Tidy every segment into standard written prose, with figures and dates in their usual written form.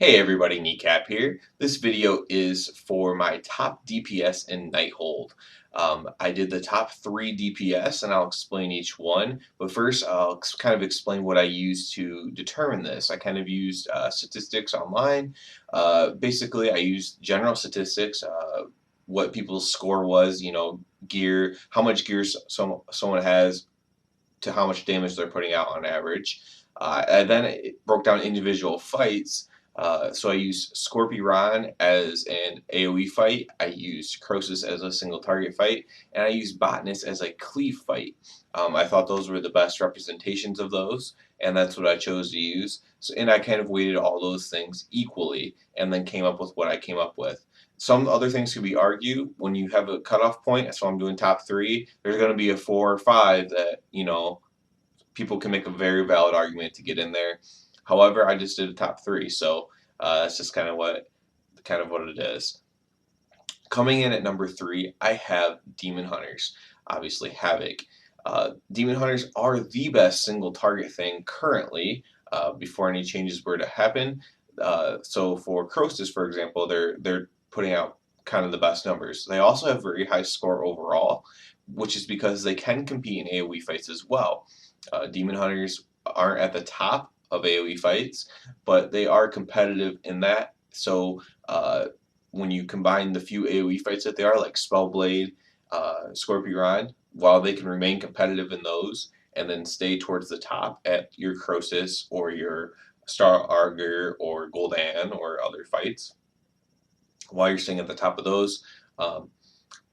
Hey everybody, Kneecap here. This video is for my top DPS in Nighthold. I did the top 3 DPS and I'll explain each one, but first I'll kind of explain what I used to determine this. I kind of used statistics online. Basically, I used general statistics, what people's score was, gear, how much gear someone has to how much damage they're putting out on average. And then it broke down individual fights. So I used Scorpion as an AoE fight, I used Croesus as a single target fight, and I used Botanist as a cleave fight. I thought those were the best representations of those, and that's what I chose to use. So, and I kind of weighted all those things equally, and then came up with what I came up with. Some other things could be argued when you have a cutoff point, so I'm doing top 3. There's going to be a 4 or 5 that, people can make a very valid argument to get in there. However, I just did a top 3, so that's just kind of what it is. Coming in at number 3, I have Demon Hunters. Obviously, Havoc. Demon Hunters are the best single target thing currently. Before any changes were to happen. So for Croesus, for example, they're putting out kind of the best numbers. They also have very high score overall, which is because they can compete in AoE fights as well. Demon Hunters aren't at the top of AoE fights, but they are competitive in that. So when you combine the few AoE fights that they are, like Spellblade, Scorpion, while they can remain competitive in those and then stay towards the top at your Croesus or your Star Augur or Gul'dan or other fights, while you're staying at the top of those,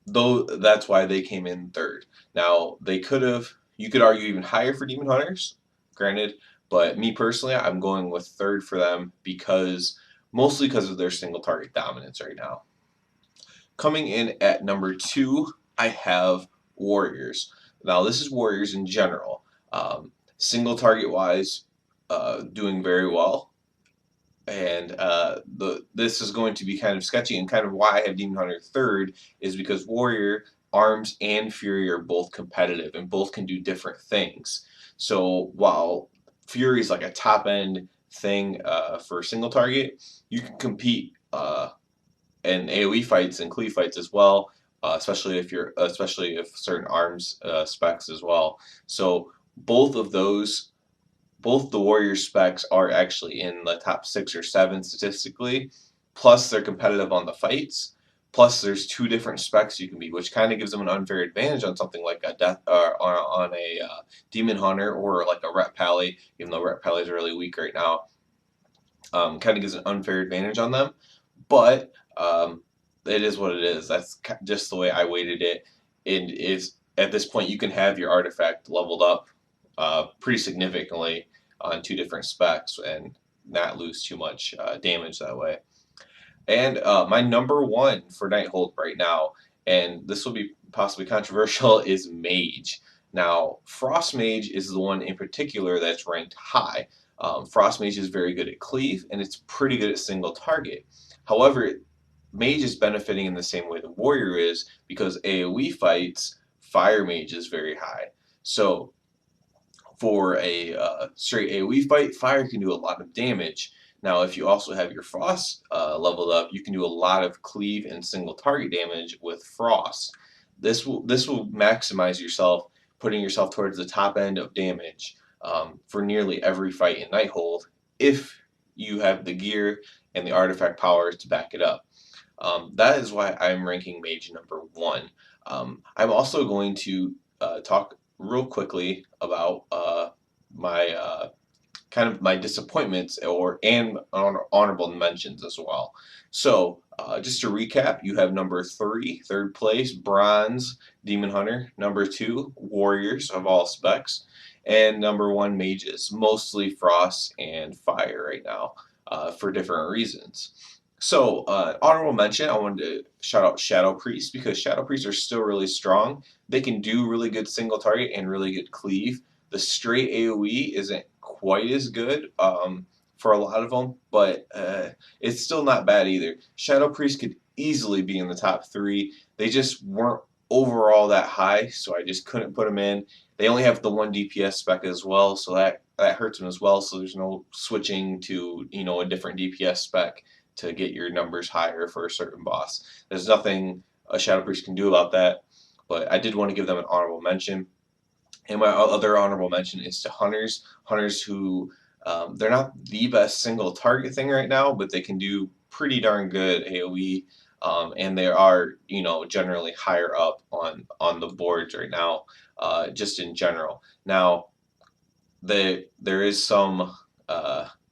though that's why they came in third. Now you could argue even higher for Demon Hunters, granted, but me personally, I'm going with third for them mostly because of their single target dominance right now. Coming in at number 2, I have Warriors. Now this is Warriors in general. Single target wise, doing very well. And this is going to be kind of sketchy, and kind of why I have Demon Hunter third is because Warrior, Arms, and Fury are both competitive and both can do different things. So while Fury is like a top end thing for single target, you can compete in AoE fights and cleave fights as well, especially if certain arms specs as well. So both the Warrior specs are actually in the top 6 or 7 statistically, plus they're competitive on the fights, plus there's 2 different specs you can be, which kind of gives them an unfair advantage on something like a Demon Hunter or like a Ret Pally, even though Ret Pally is really weak right now. Kind of gives an unfair advantage on them, but it is what it is. That's just the way I weighted it. It is at this point you can have your artifact leveled up pretty significantly on 2 different specs and not lose too much damage that way. And my number 1 for Nighthold right now, and this will be possibly controversial, is Mage. Now, Frost Mage is the one in particular that's ranked high. Frost Mage is very good at cleave, and it's pretty good at single target. However, Mage is benefiting in the same way the Warrior is, because AoE fights, Fire Mage is very high. So for a straight AoE fight, Fire can do a lot of damage. Now, if you also have your Frost leveled up, you can do a lot of cleave and single target damage with Frost. This will maximize yourself, putting yourself towards the top end of damage for nearly every fight in Nighthold, if you have the gear and the artifact powers to back it up. That is why I'm ranking Mage number 1. I'm also going to talk real quickly about my kind of my disappointments and honorable mentions as well. So just to recap, you have number 3, third place, Bronze, Demon Hunter. Number 2, Warriors of all specs. And number 1, Mages, mostly Frost and Fire right now for different reasons. So, honorable mention, I wanted to shout out Shadow Priest, because Shadow Priests are still really strong. They can do really good single target and really good cleave. The straight AoE isn't quite as good for a lot of them, but it's still not bad either. Shadow Priest could easily be in the top 3. They just weren't overall that high, so I just couldn't put them in. They only have the one DPS spec as well, so that hurts them as well. So there's no switching to a different DPS spec to get your numbers higher for a certain boss. There's nothing a Shadow Priest can do about that, but I did want to give them an honorable mention. And my other honorable mention is to hunters. Hunters who they're not the best single target thing right now, but they can do pretty darn good AOE, and they are generally higher up on the boards right now, just in general. Now there is some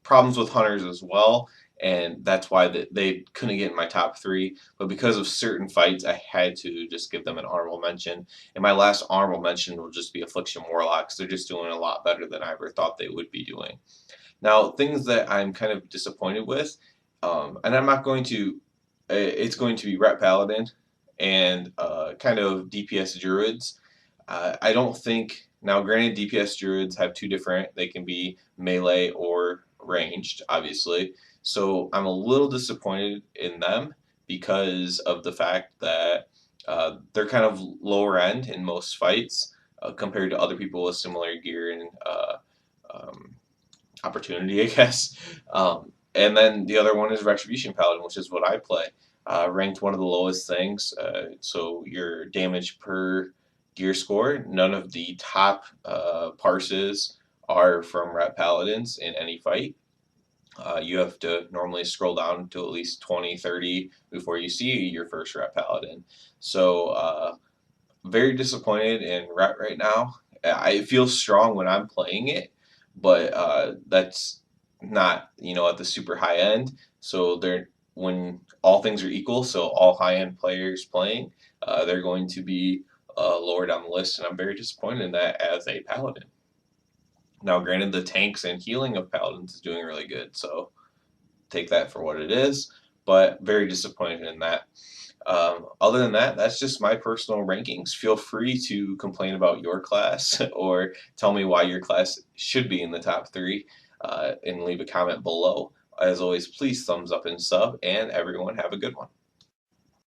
problems with hunters as well, and that's why they couldn't get in my top three. But because of certain fights, I had to just give them an honorable mention. And my last honorable mention will just be Affliction Warlocks. They're just doing a lot better than I ever thought they would be doing. Now, things that I'm kind of disappointed with, and I'm not going to. It's going to be Ret Paladin and kind of DPS Druids. I don't think now. Granted, DPS Druids have two different. They can be melee or ranged, obviously. So I'm a little disappointed in them because of the fact that they're kind of lower end in most fights compared to other people with similar gear and um, opportunity, I guess. And then the other one is Retribution Paladin, which is what I play. Ranked one of the lowest things, so your damage per gear score. None of the top parses are from Ret Paladins in any fight. You have to normally scroll down to at least 20, 30 before you see your first Ret Paladin. So very disappointed in Ret right now. I feel strong when I'm playing it, but that's not at the super high end. So they're when all things are equal, so all high end players playing, they're going to be lower down the list, and I'm very disappointed in that as a paladin. Now, granted, the tanks and healing of paladins is doing really good, so take that for what it is, but very disappointed in that. Other than that, that's just my personal rankings. Feel free to complain about your class or tell me why your class should be in the top three, and leave a comment below. As always, please thumbs up and sub, and everyone have a good one.